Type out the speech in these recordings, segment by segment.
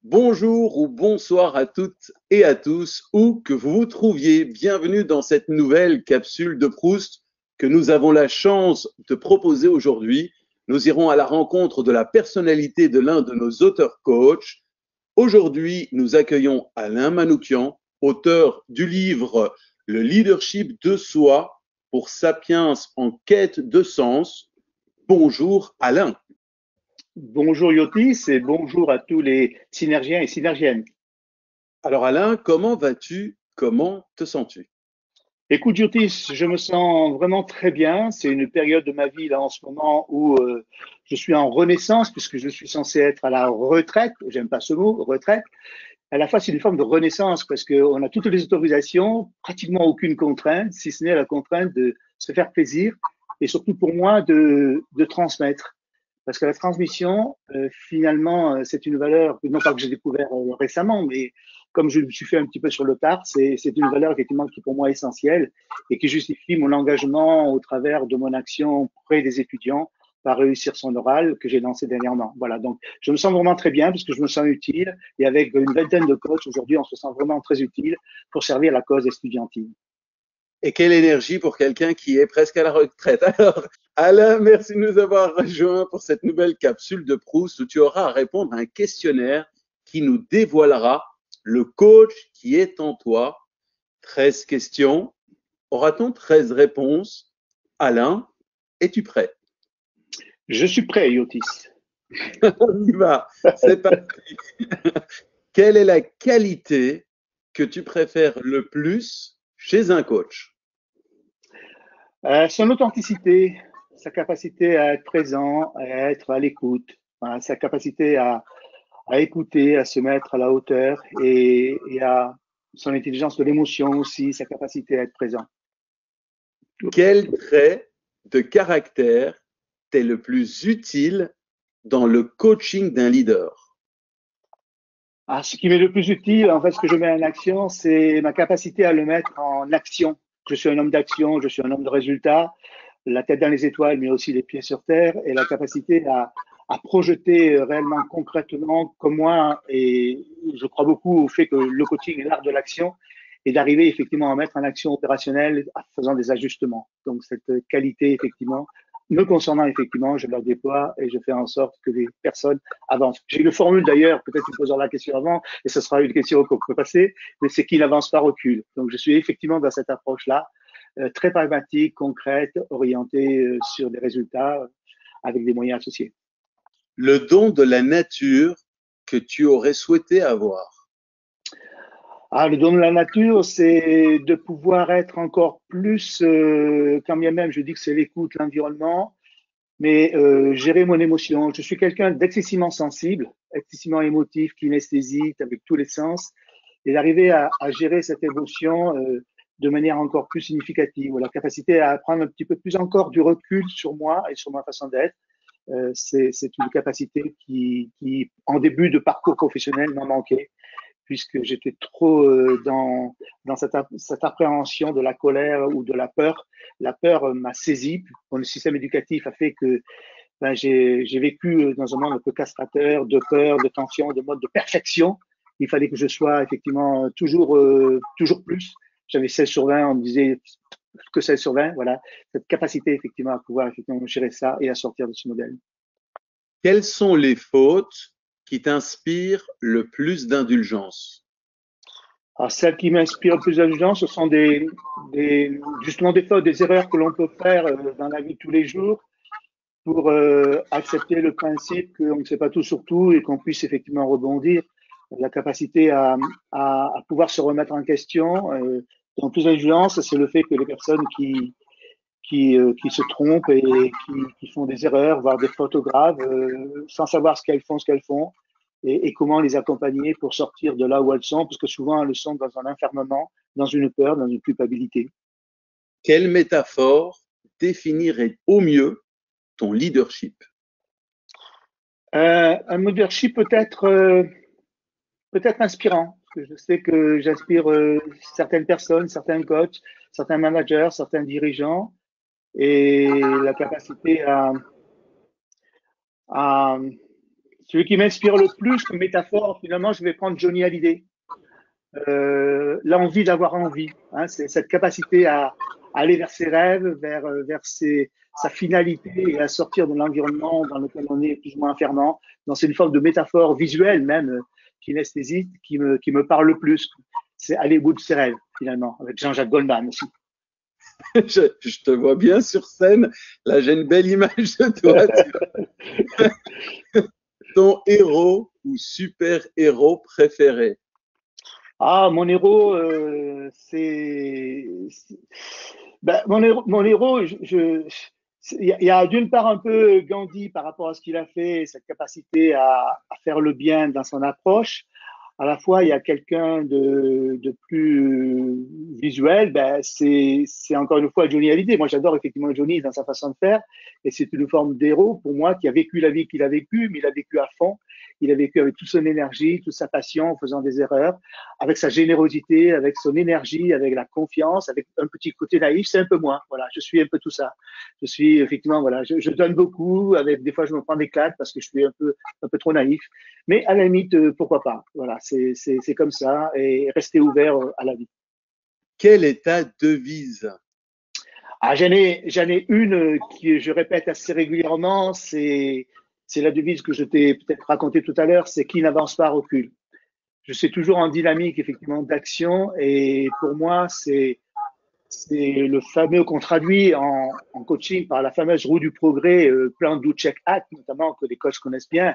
Bonjour ou bonsoir à toutes et à tous, où que vous vous trouviez. Bienvenue dans cette nouvelle capsule de Proust que nous avons la chance de proposer aujourd'hui. Nous irons à la rencontre de la personnalité de l'un de nos auteurs coach. Aujourd'hui, nous accueillons Alain Manoukian, auteur du livre Le leadership de soi pour Sapiens en quête de sens. Bonjour Alain. Bonjour Yotis et bonjour à tous les synergiens et synergiennes. Alors Alain, comment vas-tu? Comment te sens-tu? Écoute Yotis, je me sens vraiment très bien. C'est une période de ma vie là en ce moment où je suis en renaissance puisque je suis censé être à la retraite. J'aime pas ce mot, retraite. À la fois, c'est une forme de renaissance parce qu'on a toutes les autorisations, pratiquement aucune contrainte, si ce n'est la contrainte de se faire plaisir et surtout pour moi de transmettre. Parce que la transmission, finalement, c'est une valeur, non pas que j'ai découvert récemment, mais comme je me suis fait un petit peu sur le tard, c'est une valeur effectivement qui est pour moi essentielle et qui justifie mon engagement au travers de mon action auprès des étudiants par réussir son oral que j'ai lancé dernièrement. Voilà, donc je me sens vraiment très bien parce que je me sens utile et avec une vingtaine de coachs aujourd'hui, on se sent vraiment très utile pour servir la cause estudiantine. Et quelle énergie pour quelqu'un qui est presque à la retraite. Alors, Alain, merci de nous avoir rejoints pour cette nouvelle capsule de Proust où tu auras à répondre à un questionnaire qui nous dévoilera le coach qui est en toi. 13 questions. Aura-t-on 13 réponses? Alain, es-tu prêt? Je suis prêt, Yotis. On y va. C'est parti. Quelle est la qualité que tu préfères le plus chez un coach? Son authenticité, sa capacité à être présent, à être à l'écoute, voilà, sa capacité à écouter, à se mettre à la hauteur et à son intelligence de l'émotion aussi, sa capacité à être présent. Quel trait de caractère t'est le plus utile dans le coaching d'un leader? Ah, ce qui m'est le plus utile, en fait, ce que je mets en action, c'est ma capacité à le mettre en action. Je suis un homme d'action, je suis un homme de résultat, la tête dans les étoiles, mais aussi les pieds sur terre, et la capacité à projeter réellement, concrètement, comme moi, et je crois beaucoup au fait que le coaching est l'art de l'action, et d'arriver effectivement à mettre en action opérationnelle en faisant des ajustements. Donc, cette qualité, effectivement, me concernant, effectivement, je la déploie et je fais en sorte que les personnes avancent. J'ai une formule d'ailleurs, peut-être tu poseras la question avant, et ce sera une question qu'on peut passer, mais c'est qui n'avance pas recule. Donc, je suis effectivement dans cette approche-là, très pragmatique, concrète, orientée sur des résultats avec des moyens associés. Le don de la nature que tu aurais souhaité avoir. Ah, le don de la nature, c'est de pouvoir être encore plus, quand bien même je dis que c'est l'écoute, l'environnement, mais gérer mon émotion. Je suis quelqu'un d'excessivement sensible, excessivement émotif, kinesthésique, avec tous les sens, et d'arriver à gérer cette émotion de manière encore plus significative, la capacité à prendre un petit peu plus encore du recul sur moi et sur ma façon d'être. C'est une capacité qui, en début de parcours professionnel, m'a manqué puisque j'étais trop dans cette appréhension de la colère ou de la peur. La peur m'a saisi. Bon, le système éducatif a fait que ben, j'ai vécu dans un monde un peu castrateur, de peur, de tension, de mode de perfection. Il fallait que je sois effectivement toujours plus. J'avais 16 sur 20, on me disait que 16 sur 20, voilà. Cette capacité effectivement à pouvoir effectivement gérer ça et à sortir de ce modèle. Quelles sont les fautes qui t'inspirent le plus d'indulgence? Alors, celles qui m'inspirent le plus d'indulgence, ce sont justement des fautes, des erreurs que l'on peut faire dans la vie de tous les jours pour accepter le principe qu'on ne sait pas tout sur tout et qu'on puisse effectivement rebondir. La capacité à pouvoir se remettre en question. Donc, plus d'indulgence, c'est le fait que les personnes qui se trompent et qui font des erreurs, voire des fautes graves, sans savoir ce qu'elles font, et comment les accompagner pour sortir de là où elles sont, parce que souvent elles sont dans un enfermement, dans une peur, dans une culpabilité. Quelle métaphore définirait au mieux ton leadership? Un leadership peut-être inspirant, parce que je sais que j'inspire certaines personnes, certains coachs, certains managers, certains dirigeants, et la capacité à Celui qui m'inspire le plus comme métaphore, finalement, je vais prendre Johnny Hallyday. L'envie d'avoir envie, hein, c'est cette capacité à aller vers ses rêves, vers sa finalité et à sortir de l'environnement dans lequel on est plus ou moins enfermant. Donc c'est une forme de métaphore visuelle même, kinesthésiste, qui me parle le plus. C'est aller au bout de ses rêves, finalement, avec Jean-Jacques Goldman aussi. Je te vois bien sur scène. Là, j'ai une belle image de toi. Ton héros ou super-héros préféré? Ah, mon héros, ben, mon héros, il y a d'une part un peu Gandhi par rapport à ce qu'il a fait, cette capacité à faire le bien dans son approche. À la fois, il y a quelqu'un de plus visuel, ben, c'est encore une fois Johnny Hallyday. Moi, j'adore effectivement Johnny dans sa façon de faire, et c'est une forme d'héros pour moi qui a vécu la vie qu'il a vécue, mais il a vécu à fond. Il a vécu avec toute son énergie, toute sa passion, en faisant des erreurs, avec sa générosité, avec son énergie, avec la confiance, avec un petit côté naïf. C'est un peu moi. Voilà, je suis un peu tout ça. Je suis effectivement, voilà, je donne beaucoup. Avec des fois, je me prends des claques parce que je suis un peu trop naïf. Mais à la limite, pourquoi pas. Voilà, c'est comme ça et rester ouvert à la vie. Quelle est ta devise? Ah, j'en ai une que je répète assez régulièrement. C'est la devise que je t'ai peut-être racontée tout à l'heure. C'est qui n'avance pas recule. Je suis toujours en dynamique effectivement d'action et pour moi c'est le fameux qu'on traduit en coaching par la fameuse roue du progrès, plan do check act notamment que les coachs connaissent bien.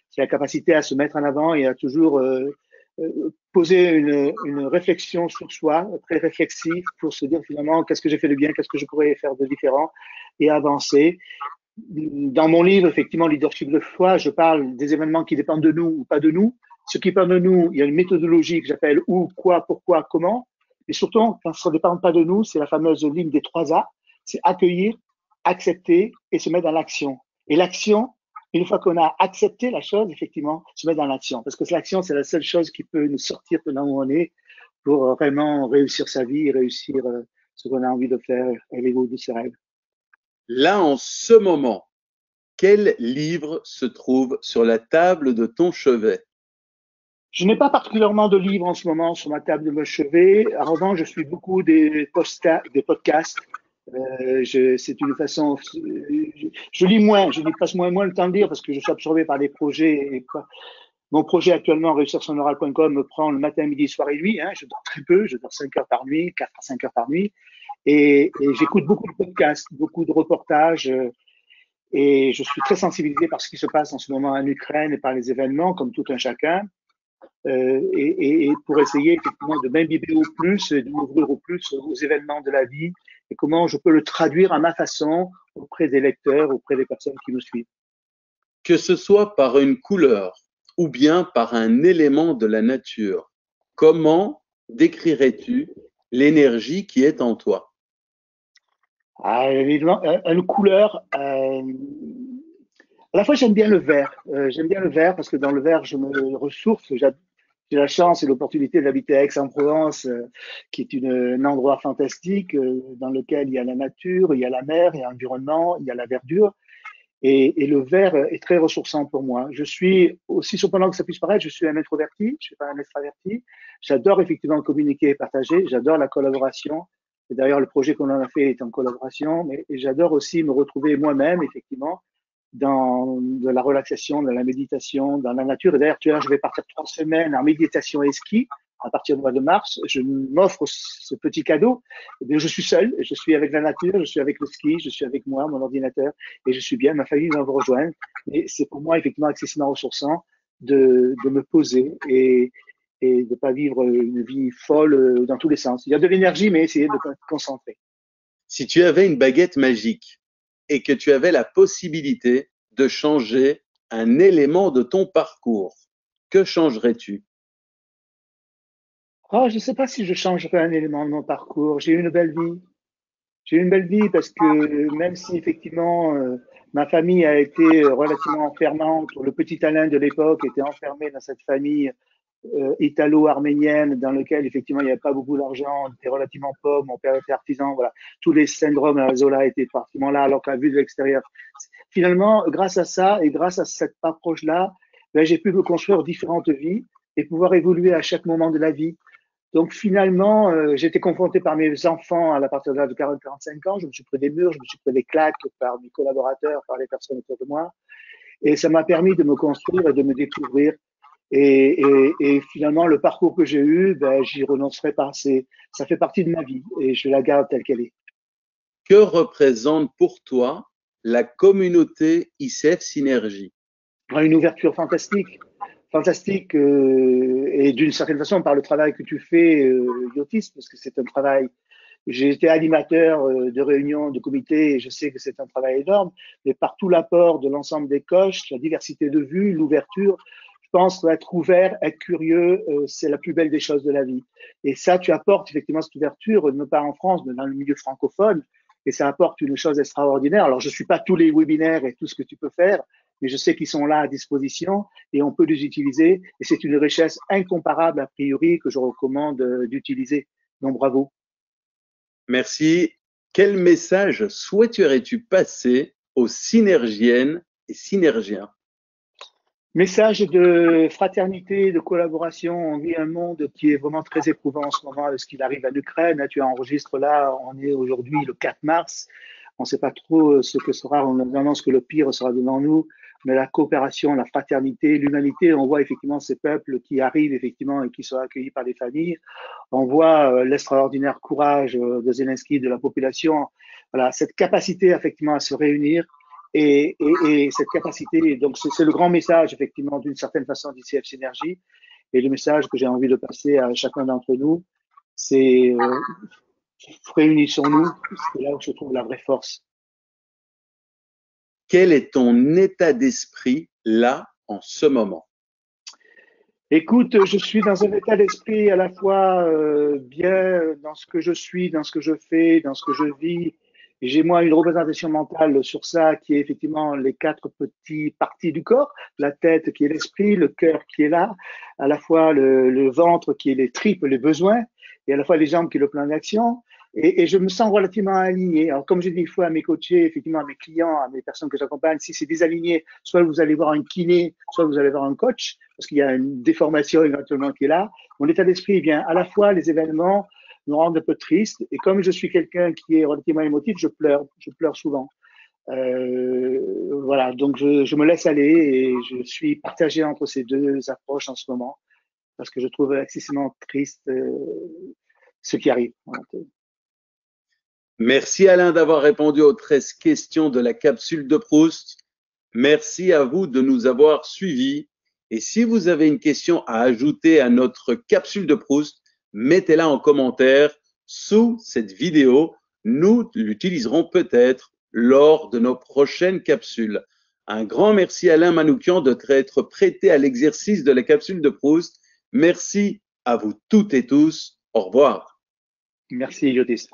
C'est la capacité à se mettre en avant et à toujours poser une réflexion sur soi, très réflexif pour se dire finalement qu'est-ce que j'ai fait de bien, qu'est-ce que je pourrais faire de différent et avancer. Dans mon livre, effectivement, Leadership de foi, je parle des événements qui dépendent de nous ou pas de nous. Ce qui dépend de nous, il y a une méthodologie que j'appelle où, quoi, pourquoi, comment. Et surtout, quand ça ne dépend pas de nous, c'est la fameuse ligne des 3 A. C'est accueillir, accepter et se mettre dans l'action. Et l'action, une fois qu'on a accepté la chose, effectivement, se mettre dans l'action. Parce que l'action, c'est la seule chose qui peut nous sortir de là où on est pour vraiment réussir sa vie, réussir ce qu'on a envie de faire et les de ses rêves. Là, en ce moment, quel livre se trouve sur la table de ton chevet? Je n'ai pas particulièrement de livres en ce moment sur ma table de mon chevet. En revanche, je suis beaucoup des podcasts. C'est une façon. Je lis moins, je passe moins le temps de lire parce que je suis absorbé par des projets. Mon projet actuellement, réussir-son-oral.com, me prend le matin, midi, soir et nuit. Hein. Je dors très peu, je dors 5 heures par nuit, 4 à 5 heures par nuit. Et j'écoute beaucoup de podcasts, beaucoup de reportages. Et je suis très sensibilisé par ce qui se passe en ce moment en Ukraine et par les événements, comme tout un chacun. Et pour essayer effectivement de m'imbiber au plus, de m'ouvrir au plus aux événements de la vie et comment je peux le traduire à ma façon auprès des lecteurs, auprès des personnes qui me suivent. Que ce soit par une couleur ou bien par un élément de la nature, comment décrirais-tu l'énergie qui est en toi? Ah, évidemment, une couleur. À la fois, j'aime bien le vert. J'aime bien le vert parce que dans le vert, je me ressource. J'ai la chance et l'opportunité d'habiter à Aix-en-Provence, qui est un endroit fantastique dans lequel il y a la nature, il y a la mer, il y a l'environnement, il y a la verdure. Et le vert est très ressourçant pour moi. Je suis, aussi surprenant que ça puisse paraître, je suis un introverti, je ne suis pas un extraverti. J'adore effectivement communiquer et partager. J'adore la collaboration. Et d'ailleurs, le projet qu'on en a fait est en collaboration. Mais j'adore aussi me retrouver moi-même, effectivement, dans de la relaxation, dans la méditation, dans la nature. Et d'ailleurs, tu vois, je vais partir 3 semaines en méditation et ski à partir du mois de mars. Je m'offre ce petit cadeau. Je suis seul, je suis avec la nature, je suis avec le ski, je suis avec moi, mon ordinateur, et je suis bien. Ma famille va vous rejoindre. Et c'est pour moi effectivement excessivement ressourçant de me poser et de ne pas vivre une vie folle dans tous les sens. Il y a de l'énergie, mais essayer de se concentrer. Si tu avais une baguette magique et que tu avais la possibilité de changer un élément de ton parcours, que changerais-tu? Oh, je ne sais pas si je changerais un élément de mon parcours. J'ai eu une belle vie. J'ai eu une belle vie parce que même si effectivement ma famille a été relativement enfermante, le petit Alain de l'époque était enfermé dans cette famille italo-arménienne dans lequel effectivement il n'y avait pas beaucoup d'argent, on était relativement pauvre, mon père était artisan, voilà, tous les syndromes à la Zola étaient pratiquement là alors qu'à vue de l'extérieur. Finalement, grâce à ça et grâce à cette approche-là, ben, j'ai pu me construire différentes vies et pouvoir évoluer à chaque moment de la vie. Donc finalement, j'étais confronté par mes enfants à partir de l'âge de 40-45 ans. Je me suis pris des murs, je me suis pris des claques par mes collaborateurs, par les personnes autour de moi. Et ça m'a permis de me construire et de me découvrir. Et finalement, le parcours que j'ai eu, ben, j'y renoncerai pas. Ça fait partie de ma vie et je la garde telle qu'elle est. Que représente pour toi la communauté ICF Synergie? Une ouverture fantastique, fantastique, et d'une certaine façon par le travail que tu fais, Yotis, parce que c'est un travail. J'ai été animateur de réunions, de comités, et je sais que c'est un travail énorme, mais par tout l'apport de l'ensemble des coachs, la diversité de vues, l'ouverture, je pense qu'être ouvert, être curieux, c'est la plus belle des choses de la vie. Et ça, tu apportes effectivement cette ouverture, non pas en France, mais dans le milieu francophone, et ça apporte une chose extraordinaire. Alors, je ne suis pas tous les webinaires et tout ce que tu peux faire, mais je sais qu'ils sont là à disposition et on peut les utiliser. Et c'est une richesse incomparable, a priori, que je recommande d'utiliser. Donc, bravo. Merci. Quel message souhaiterais-tu passer aux synergiennes et synergiens? Message de fraternité, de collaboration. On vit un monde qui est vraiment très éprouvant en ce moment avec ce qu'il arrive en Ukraine. Tu enregistres là, on est aujourd'hui le 4 mars. On ne sait pas trop ce que sera, on annonce que le pire sera devant nous, mais la coopération, la fraternité, l'humanité, on voit effectivement ces peuples qui arrivent effectivement et qui sont accueillis par les familles. On voit l'extraordinaire courage de Zelensky, de la population. Voilà, cette capacité effectivement à se réunir et cette capacité, donc c'est le grand message effectivement d'une certaine façon d'ICF Synergie. Et le message que j'ai envie de passer à chacun d'entre nous, c'est réunissons-nous, c'est là où je trouve la vraie force. Quel est ton état d'esprit là en ce moment? Écoute, je suis dans un état d'esprit à la fois bien dans ce que je suis, dans ce que je fais, dans ce que je vis. J'ai moi une représentation mentale sur ça qui est effectivement les quatre petites parties du corps, la tête qui est l'esprit, le cœur qui est là, à la fois le ventre qui est les tripes, les besoins, et à la fois les jambes qui est le plan d'action. Et je me sens relativement aligné. Alors, comme je dis une fois à mes coachés, effectivement à mes clients, à mes personnes que j'accompagne, si c'est désaligné, soit vous allez voir un kiné, soit vous allez voir un coach, parce qu'il y a une déformation éventuellement qui est là. Mon état d'esprit vient à la fois les événements me rendent un peu triste, et comme je suis quelqu'un qui est relativement émotif, je pleure souvent. Voilà, donc je me laisse aller et je suis partagé entre ces deux approches en ce moment, parce que je trouve excessivement triste ce qui arrive. Voilà. Merci Alain d'avoir répondu aux 13 questions de la capsule de Proust. Merci à vous de nous avoir suivis. Et si vous avez une question à ajouter à notre capsule de Proust, mettez-la en commentaire sous cette vidéo. Nous l'utiliserons peut-être lors de nos prochaines capsules. Un grand merci à Alain Manoukian de être prêté à l'exercice de la capsule de Proust. Merci à vous toutes et tous. Au revoir. Merci, Yotis.